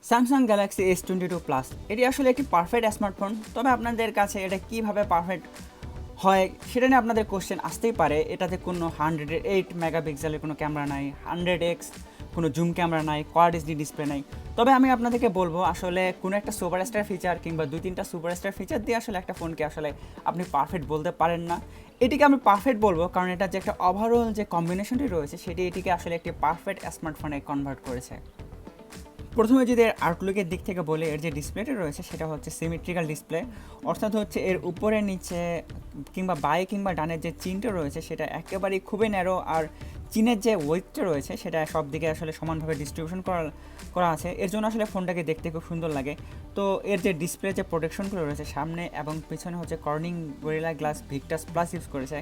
Samsung Galaxy S22 plus এটি আসলে একটি পারফেক্ট স্মার্টফোন, তবে আপনাদের কাছে এটা কিভাবে পারফেক্ট হয় সেটা নিয়ে আপনাদের কোশ্চেন আসতেই পারে। এটাতে কোনো 108 মেগাপিক্সেলের কোনো ক্যামেরা নাই, 100x কোনো জুম ক্যামেরা নাই, কোয়াড এইচডি ডিসপ্লে নাই। তবে আমি আপনাদেরকে বলবো আসলে কোনো একটা সুপারস্টার ফিচার কিংবা 2-3টা সুপারস্টার ফিচার দিয়ে আসলে একটা ফোনকে আসলে আপনি পারফেক্ট বলতে পারেন না। এটিকে আমি পারফেক্ট বলবো কারণ এটা যে একটা ওভারঅল যে কম্বিনেশনটি রয়েছে সেটি এটিকে আসলে একটি পারফেক্ট স্মার্টফোনে কনভার্ট করেছে। প্রথমে যদি এর আউটলুকের দিক থেকে বলি, এর যে ডিসপ্লেটা রয়েছে সেটা হচ্ছে সিমেট্রিক্যাল ডিসপ্লে, অর্থাৎ হচ্ছে এর উপরে নিচে কিংবা বাঁয়ে কিংবা ডানের যে চিনটা রয়েছে সেটা একেবারেই খুবই ন্যারো, আর চিনের যে ওয়েটটা রয়েছে সেটা সব দিকে আসলে সমানভাবে ডিস্ট্রিবিউশন করা আছে। এর জন্য আসলে ফোনটাকে দেখতে খুব সুন্দর লাগে। তো এর যে ডিসপ্লে যে প্রোটেকশনগুলো রয়েছে সামনে এবং পিছনে হচ্ছে Corning gorilla glass Victus plus use করেছে।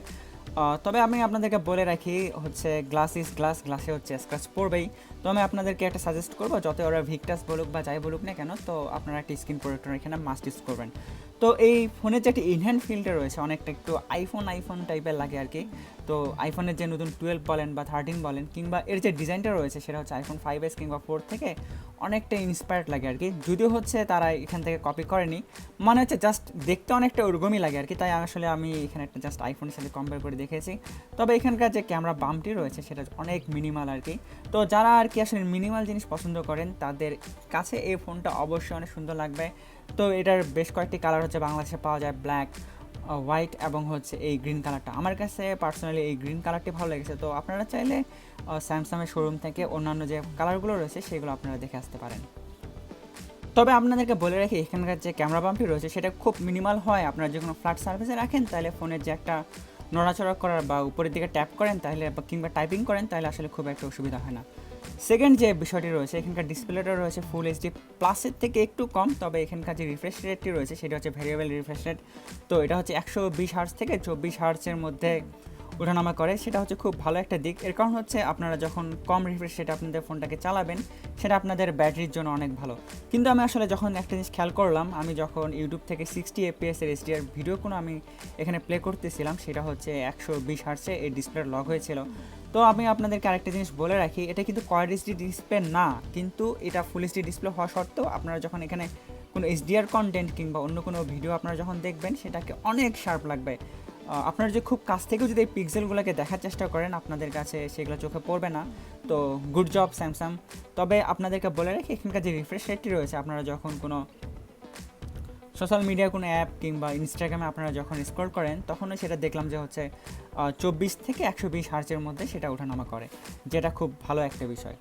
তবে আমি আপনাদেরকে বলে রাখি হচ্ছে গ্লাস ইজ গ্লাস, গ্লাসে হচ্ছে স্ক্র্যাচ পড়বেই। তো আমি আপনাদেরকে একটা সাজেস্ট করবো, যত ওরা ভিক্টাস বলুক বা যাই বলুক না কেন, তো আপনারা একটা স্ক্রিন প্রোটেক্টর এখানে মাস্ট ইউজ করবেন। তো এই ফোনের যে একটা ইনহ্যান্ড ফিল্ডটা রয়েছে অনেকটা একটু আইফোন টাইপের লাগে আর কি। তো আইফোনের যে নতুন 12 বলেন বা 13 বলেন কিংবা এর যে ডিজাইনটা রয়েছে সেটা হচ্ছে আইফোন 5s কিংবা 4 থেকে অনেকটা ইন্সপায়ার্ড লাগে আর কি, যদিও হচ্ছে তারা এখান থেকে কপি করেনি, মানে হচ্ছে জাস্ট দেখতে অনেকটা ওরকমই লাগে আর কি। তাই আসলে আমি এখানে একটা জাস্ট আইফোনের সাথে কম্পেয়ার করে দেখেছি। তবে এখানকার যে ক্যামেরা বাম্পটি রয়েছে সেটা অনেক মিনিমাল আর কি। তো যারা আর কি আসলে মিনিমাল জিনিস পছন্দ করেন তাদের কাছে এই ফোনটা অবশ্যই অনেক সুন্দর লাগবে। তো এটার বেশ কয়েকটি কালার হচ্ছে বাংলাদেশে পাওয়া যায়, ব্ল্যাক, হোয়াইট এবং হচ্ছে এই গ্রিন কালারটা। আমার কাছে পার্সোনালি এই গ্রিন কালারটি ভালো লেগেছে। তো আপনারা চাইলে স্যামসাংয়ের শোরুম থেকে অন্যান্য যে কালারগুলো রয়েছে সেগুলো আপনারা দেখে আসতে পারেন। তবে আপনাদেরকে বলে রাখি এখানকার যে ক্যামেরা বাম্পটি রয়েছে সেটা খুব মিনিমাল হয়। আপনারা যে কোনো ফ্ল্যাট সার্ভিসে রাখেন তাহলে ফোনের যে একটা নড়াচড়া করার বা উপরের দিকে ট্যাপ করেন তাহলে কিংবা টাইপিং করেন তাহলে আসলে খুব একটা অসুবিধা হয় না। সেকেন্ড যে বিষয়টি রয়েছে, এখানকার ডিসপ্লেটা রয়েছে ফুল এইচডি প্লাসের থেকে একটু কম, তবে এখানকার যে রিফ্রেশ রেটটি রয়েছে সেটা হচ্ছে ভেরিয়েবল রিফ্রেশ রেট। তো এটা হচ্ছে 120 হার্টজ থেকে 24 হার্টসের মধ্যে ওঠানামা করে, সেটা হচ্ছে খুব ভালো একটা দিক। এর কারণ হচ্ছে আপনারা যখন কম রিফ্রেশ রেটে আপনাদের ফোনটাকে চালাবেন সেটা আপনাদের ব্যাটারির জন্য অনেক ভালো। কিন্তু আমি আসলে যখন একটা জিনিস খেয়াল করলাম, আমি যখন ইউটিউব থেকে 60 FPS এর এইচডিআর ভিডিও কোনো আমি এখানে প্লে করতেছিলাম সেটা হচ্ছে 120 হার্টসে এই ডিসপ্লে লক হয়েছিল। তো আমি আপনাদেরকে আরেকটা জিনিস বলে রাখি, এটা কিন্তু কোয়াড এইচডি ডিসপ্লে না, কিন্তু এটা ফুল এইচডি ডিসপ্লে হওয়া সত্ত্বেও আপনারা যখন এখানে কোনো এইচডিআর কন্টেন্ট কিংবা অন্য কোনো ভিডিও আপনারা যখন দেখবেন সেটাকে অনেক শার্প লাগবে। আপনারা যে খুব কাছ থেকেও যদি এই পিক্সেলগুলোকে দেখার চেষ্টা করেন আপনাদের কাছে সেগুলো চোখে পড়বে না। তো গুড জব স্যামসাং। তবে আপনাদেরকে বলে রাখি এখানকার যে রিফ্রেশ রেটটি রয়েছে, আপনারা যখন কোনো সোশ্যাল মিডিয়ার কোনো অ্যাপ কিংবা ইনস্টাগ্রামে আপনারা যখন স্ক্রল করেন তখনও সেটা দেখলাম যে হচ্ছে 24 থেকে 120 হার্জের মধ্যে সেটা ওঠানামা করে, যেটা খুব ভালো একটা বিষয়।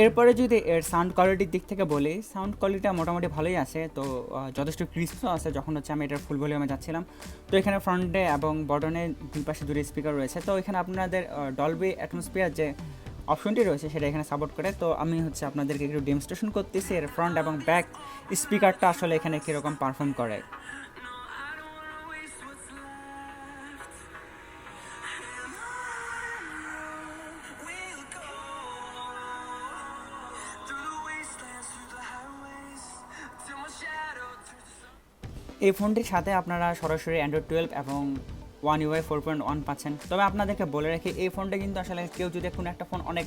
এরপরে যদি এর সাউন্ড কোয়ালিটির দিক থেকে বলি, সাউন্ড কোয়ালিটিটা মোটামুটি ভালোই আছে। তো যথেষ্ট ক্রিস্পও আছে। যখন হচ্ছে আমি এটার ফুল ভলিউমে যাচ্ছিলাম, তো এখানে ফ্রন্টে এবং বটনে দুই পাশে দুটো স্পিকার রয়েছে। তো এখানে আপনাদের ডলবি অ্যাটমসফিয়ার যে অপশনটি রয়েছে সেটা এখানে সাপোর্ট করে। তো আমি হচ্ছে আপনাদেরকে একটু ডেমনস্ট্রেশন করতেছি এর ফ্রন্ট এবং ব্যাক স্পিকারটা আসলে এখানে কীরকম পারফর্ম করে। এই ফোনটির সাথে আপনারা সরাসরি অ্যান্ড্রয়েড 12 এবং ওয়ান ইউআই 4.1 পাচ্ছেন। তবে আপনাদেরকে বলে রাখি এই ফোনটা কিন্তু আসলে কেউ যদি কোনো একটা ফোন অনেক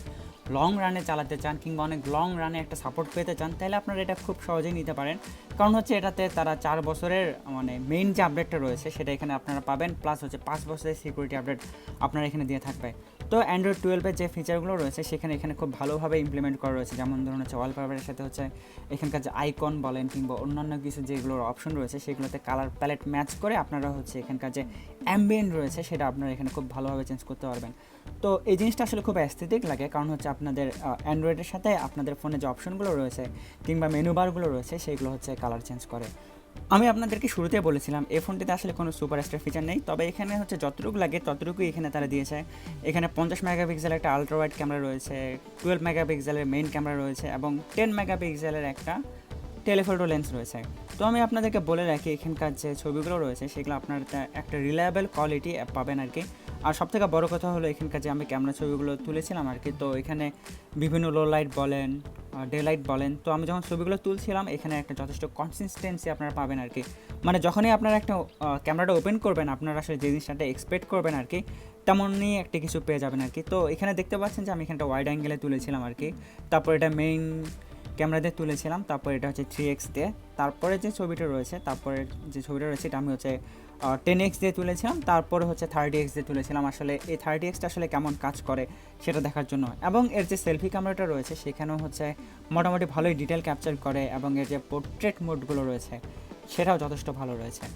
লং রানে চালাতে চান কিংবা অনেক লং রানে একটা সাপোর্ট পেতে চান তাহলে আপনারা এটা খুব সহজেই নিতে পারেন। কারণ হচ্ছে এটাতে তারা 4 বছরের মানে মেইন যে আপডেটটা রয়েছে সেটা এখানে আপনারা পাবেন, প্লাস হচ্ছে 5 বছরের সিকিউরিটি আপডেট আপনারা এখানে দিয়ে থাকবে। তো অ্যান্ড্রয়েড 12-এর যে ফিচারগুলো রয়েছে সেখানে এখানে খুব ভালোভাবে ইমপ্লিমেন্ট করা রয়েছে, যেমন ধরুন হচ্ছে ওয়ালপেপারের সাথে হচ্ছে এখানকার যে আইকন বলেন কিংবা অন্যান্য কিছু যেগুলোর অপশন রয়েছে সেগুলোতে কালার প্যালেট ম্যাচ করে আপনারা হচ্ছে এখানকার যে অ্যাম্বিয়েন্ট রয়েছে সেটা আপনারা এখানে খুব ভালোভাবে চেঞ্জ করতে পারবেন। তো এই জিনিসটা আসলে খুব অ্যাস্থেটিক লাগে, কারণ হচ্ছে আপনাদের অ্যান্ড্রয়েডের সাথে আপনাদের ফোনে যে অপশনগুলো রয়েছে কিংবা মেনু বারগুলো রয়েছে সেগুলো হচ্ছে কালার চেঞ্জ করে। আমি আপনাদেরকে শুরুতে বলেছিলাম এই ফোনটিতে আসলে কোনো সুপারস্টার ফিচার নেই, তবে এখানে হচ্ছে যতটুকু লাগে ততটুকুই এখানে তারা দিয়েছে। এখানে 50 মেগাপিক্সেলের একটা আলট্রা ওয়াইড ক্যামেরা রয়েছে, 12 মেগাপিক্সেলের মেইন ক্যামেরা রয়েছে এবং 10 মেগাপিক্সেলের একটা টেলিফোটো লেন্স রয়েছে। তো আমি আপনাদেরকে বলে রাখি এখানকার যে ছবিগুলো রয়েছে সেগুলো আপনার একটা রিলায়েবল কোয়ালিটি পাবেন আর কি। আর সবথেকে বড় কথা হলো এখানকার যে আমি ক্যামেরা ছবিগুলো তুলেছিলাম আর কি, তো এখানে বিভিন্ন লো লাইট বলেন ডে লাইট বলেন, তো আমি যখন ছবিগুলো তুলছিলাম এখানে একটা যথেষ্ট কনসিস্টেন্সি আপনারা পাবেন আর কি। মানে যখনই আপনারা একটা ক্যামেরাটা ওপেন করবেন আপনারা আসলে যে জিনিসটা এক্সপেক্ট করবেন আর কি তেমনই একটা কিছু পেয়ে যাবেন আর কি। তো এখানে দেখতে পাচ্ছেন যে আমি এখানটা ওয়াইড অ্যাঙ্গেলে তুলেছিলাম আর কি। তারপর এটা মেইন ক্যামেরা দিয়ে তুলেছিলাম, তারপর এটা হচ্ছে 3x দিয়ে, তারপরে যে ছবিটা রয়েছে এটা আমি হচ্ছে 10x দিয়ে তুলেছিলাম, তারপরে হচ্ছে 30x দিয়ে তুলেছিলাম আসলে এই 30xটা আসলে কেমন কাজ করে সেটা দেখার জন্য। এবং এর যে সেলফি ক্যামেরাটা রয়েছে সেখানেও হচ্ছে মোটামুটি ভালোই ডিটেল ক্যাপচার করে, এবং এর যে পোর্ট্রেট মোডগুলো রয়েছে সেটাও যথেষ্ট ভালো রয়েছে।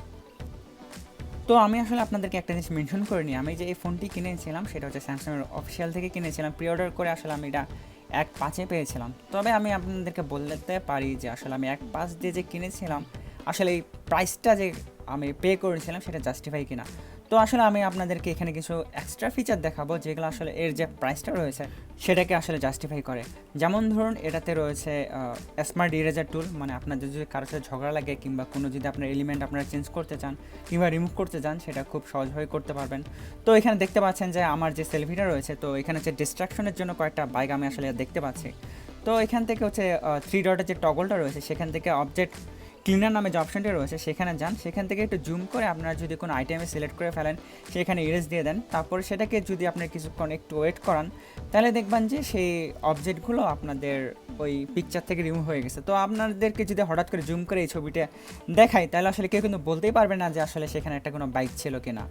তো আমি আসলে আপনাদেরকে একটা জিনিস মেনশন করে নিই, আমি যে এই ফোনটি কিনেছিলাম সেটা হচ্ছে স্যামসাংয়ের অফিসিয়াল থেকে কিনেছিলাম, প্রি অর্ডার করে আসলে আমি এটা 1.5 পেয়েছিলাম। তবে আমি আপনাদেরকে বলতে পারি যে আসলে আমি 1.5 দিয়ে যে কিনেছিলাম আসলে এই প্রাইসটা যে আমি পে করেছিলাম সেটা জাস্টিফাই কিনা। তো আসলে আমি আপনাদেরকে এখানে কিছু এক্সট্রা ফিচার দেখাবো যেগুলো আসলে এর যে প্রাইসটা রয়েছে সেটাকে আসলে জাস্টিফাই করে। যেমন ধরুন এটাতে রয়েছে স্মার্ট ইরেজার টুল, মানে আপনাদের যদি কারোর সাথে ঝগড়া লাগে কিংবা কোনো যদি আপনার এলিমেন্ট আপনারা চেঞ্জ করতে চান কিংবা রিমুভ করতে চান সেটা খুব সহজভাবে করতে পারবেন। তো এখানে দেখতে পাচ্ছেন যে আমার যে সেলফিটা রয়েছে, তো এখানে হচ্ছে ডিস্ট্রাকশনের জন্য কয়েকটা বাইক আমি আসলে দেখতে পাচ্ছি। তো এখান থেকে হচ্ছে 3 ডটের যে টগলটা রয়েছে সেখান থেকে অবজেক্ট ক্লিনার নামে যে অপশনটি রয়েছে সেখানে যান, সেখান থেকে একটু জুম করে আপনারা যদি কোনো আইটেমে সিলেক্ট করে ফেলেন সেখানে ইরেজ দিয়ে দেন, তারপরে সেটাকে যদি আপনি কিছুক্ষণ একটু ওয়েট করান তাহলে দেখবেন যে সেই অবজেক্টগুলো আপনাদের ওই পিকচার থেকে রিমুভ হয়ে গেছে। তো আপনাদেরকে যদি হঠাৎ করে জুম করে এই ছবিটা দেখাই তাহলে আসলে কেউ কিন্তু বলতেই পারবে না যে আসলে সেখানে একটা কোনো বাইক ছিল কিনা।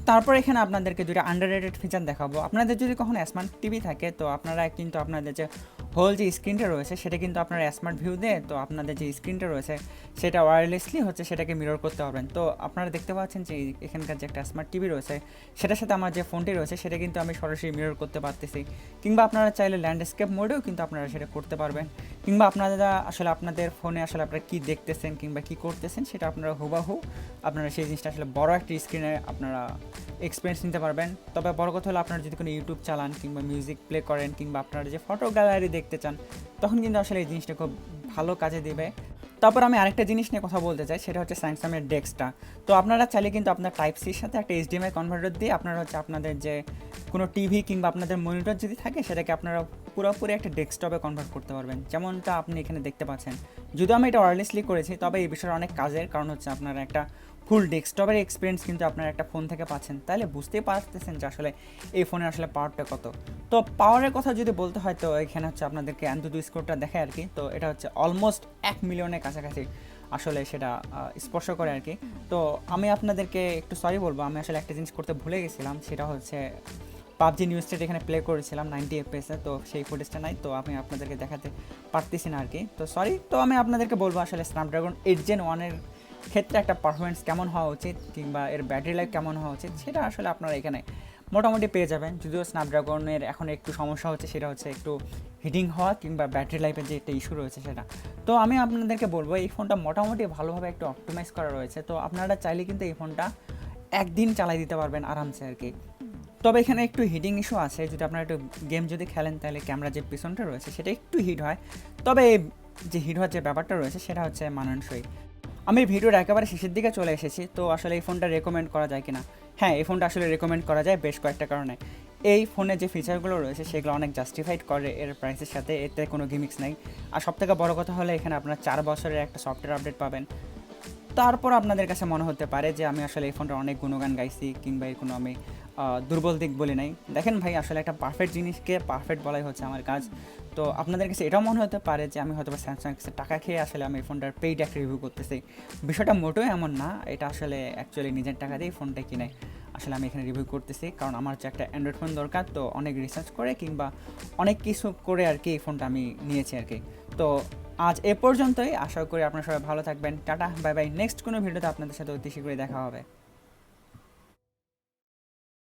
তারপর এখানে আপনাদেরকে দুটো আন্ডাররেটেড ফিচার দেখাবো। আপনাদের যদি কখনো স্মার্ট টিভি থাকে তো আপনারা কিন্তু আপনাদের যে হোল যে স্ক্রিনটা রয়েছে সেটা কিন্তু আপনারা স্মার্ট ভিউ দিয়ে তো আপনাদের যে স্ক্রিনটা রয়েছে সেটা ওয়্যারলেসলি হচ্ছে সেটাকে মিরর করতে পারবেন। তো আপনারা দেখতে পাচ্ছেন যে এখানকার যে একটা স্মার্ট টিভি রয়েছে সেটার সাথে আমার যে ফোনটি রয়েছে সেটা কিন্তু আমি সরাসরি মিরর করতে পারতেছি, কিংবা আপনারা চাইলে ল্যান্ডস্কেপ মোডেও কিন্তু আপনারা সেটা করতে পারবেন, কিংবা আপনারা আসলে আপনাদের ফোনে আসলে আপনারা কী দেখতেছেন কিংবা কী করতেছেন সেটা আপনারা হুবাহু আপনারা সেই জিনিসটা আসলে বড় একটা স্ক্রিনে আপনারা এক্সপিরিয়েন্স নিতে পারবেন। তবে বড় কথা হলো আপনারা যদি কোনো ইউটিউব চালান কিংবা মিউজিক প্লে করেন কিংবা আপনারা যে ফটো গ্যালারি দেখতে চান তখন কিন্তু আসলে এই জিনিসটা খুব ভালো কাজে দেবে। তারপর আমি আরেকটা জিনিস নিয়ে কথা বলতে চাই, সেটা হচ্ছে স্যামসাংয়ের ডেস্কটা। তো আপনারা চাইলে কিন্তু আপনার টাইপ সির সাথে একটা HDMI কনভার্টার দিয়ে আপনারা হচ্ছে আপনাদের যে কোনো টিভি কিংবা আপনাদের মনিটর যদি থাকে সেটাকে আপনারা পুরোপুরি একটা ডেস্কটপে কনভার্ট করতে পারবেন, যেমনটা আপনি এখানে দেখতে পাচ্ছেন। যদিও আমি এটা ওয়্যারলেসলি করেছি তবে এই বিষয়ে অনেক কাজের, কারণ হচ্ছে আপনারা একটা ফুল ডেস্কটপের এক্সপিরিয়েন্স কিন্তু আপনারা একটা ফোন থেকে পাচ্ছেন, তাহলে বুঝতেই পারতেছেন যে আসলে এই ফোনের আসলে পাওয়ারটা কত। তো পাওয়ারের কথা যদি বলতে হয় তো এখানে হচ্ছে আপনাদেরকে অ্যান্তুদু স্কোরটা দেখায় আর কি। তো এটা হচ্ছে অলমোস্ট 1 মিলিয়নের কাছাকাছি আসলে সেটা স্পর্শ করে আর কি। তো আমি আপনাদেরকে একটু সরি বলবো, আমি আসলে একটা জিনিস করতে ভুলে গেছিলাম, সেটা হচ্ছে পাবজি নিউজ স্টেট এখানে প্লে করেছিলাম 90 FPS-এ, তো সেই ফুটেজটা নাই, তো আমি আপনাদেরকে দেখাতে পারতেছি না আর কি। তো সরি। তো আমি আপনাদেরকে বলবো আসলে স্ন্যাপড্রাগন 8 Gen 1-এর ক্ষেত্রে একটা পারফরমেন্স কেমন হওয়া উচিত কিংবা এর ব্যাটারি লাইফ কেমন হওয়া উচিত সেটা আসলে আপনারা এখানে মোটামুটি পেয়ে যাবেন। যদিও স্ন্যাপড্রাগনের এখন একটু সমস্যা হচ্ছে, সেটা হচ্ছে একটু হিটিং হওয়া কিংবা ব্যাটারি লাইফের যে একটা ইস্যু রয়েছে সেটা। তো আমি আপনাদেরকে বলবো এই ফোনটা মোটামুটি ভালোভাবে একটু অপটিমাইজ করা রয়েছে, তো আপনারা চাইলে কিন্তু এই ফোনটা একদিন চালাই দিতে পারবেন আরামসে আর কি। তবে এখানে একটু হিটিং ইস্যু আছে, যদি আপনারা একটু গেম যদি খেলেন তাহলে ক্যামেরা যে পিছনটা রয়েছে সেটা একটু হিট হয়, তবে যে হিট হওয়ার যে ব্যাপারটা রয়েছে সেটা হচ্ছে মানানসই। আমি ভিডিওর একেবারে শেষের দিকে চলে এসেছি, তো আসলে এই ফোনটা রেকমেন্ড করা যায় কিনা? হ্যাঁ, এই ফোনটা আসলে রেকমেন্ড করা যায় বেশ কয়েকটা কারণে। এই ফোনে যে ফিচারগুলো রয়েছে সেগুলো অনেক জাস্টিফাইড করে এর প্রাইসের সাথে, এতে কোনো গিমিক্স নেই। আর সবথেকে বড় কথা হলো এখানে আপনারা 4 বছরের একটা সফটওয়্যার আপডেট পাবেন। তারপর আপনাদের কাছে মনে হতে পারে যে আমি আসলে এই ফোনটা অনেক গুণগান গাইছি কিংবা এর কোনো আমি দুর্বল দিক বলি নাই। দেখেন ভাই, আসলে একটা পারফেক্ট জিনিসকে পারফেক্ট বলাই হচ্ছে আমার কাজ। তো আপনাদের কাছে এটাও মনে হতে পারে যে আমি হয়তো স্যামসাংয়ের কাছে টাকা খেয়ে আসলে আমি এই ফোনটার পেইড একটা রিভিউ করতেছি। বিষয়টা মোটেও এমন না, এটা আসলে অ্যাকচুয়ালি নিজের টাকা দিয়ে ফোনটা কিনে আসলে আমি এখানে রিভিউ করতেছি, কারণ আমার যে একটা অ্যান্ড্রয়েড ফোন দরকার, তো অনেক রিসার্চ করে কিংবা অনেক কিছু করে আর কি এই ফোনটা আমি নিয়েছি আর কি। তো আজ এ পর্যন্তই, আশা করি আপনারা সবাই ভালো থাকবেন। Tata, bye bye. নেক্সট কোনো ভিডিওতে আপনাদের সাথে অতি শীঘ্রই দেখা হবে।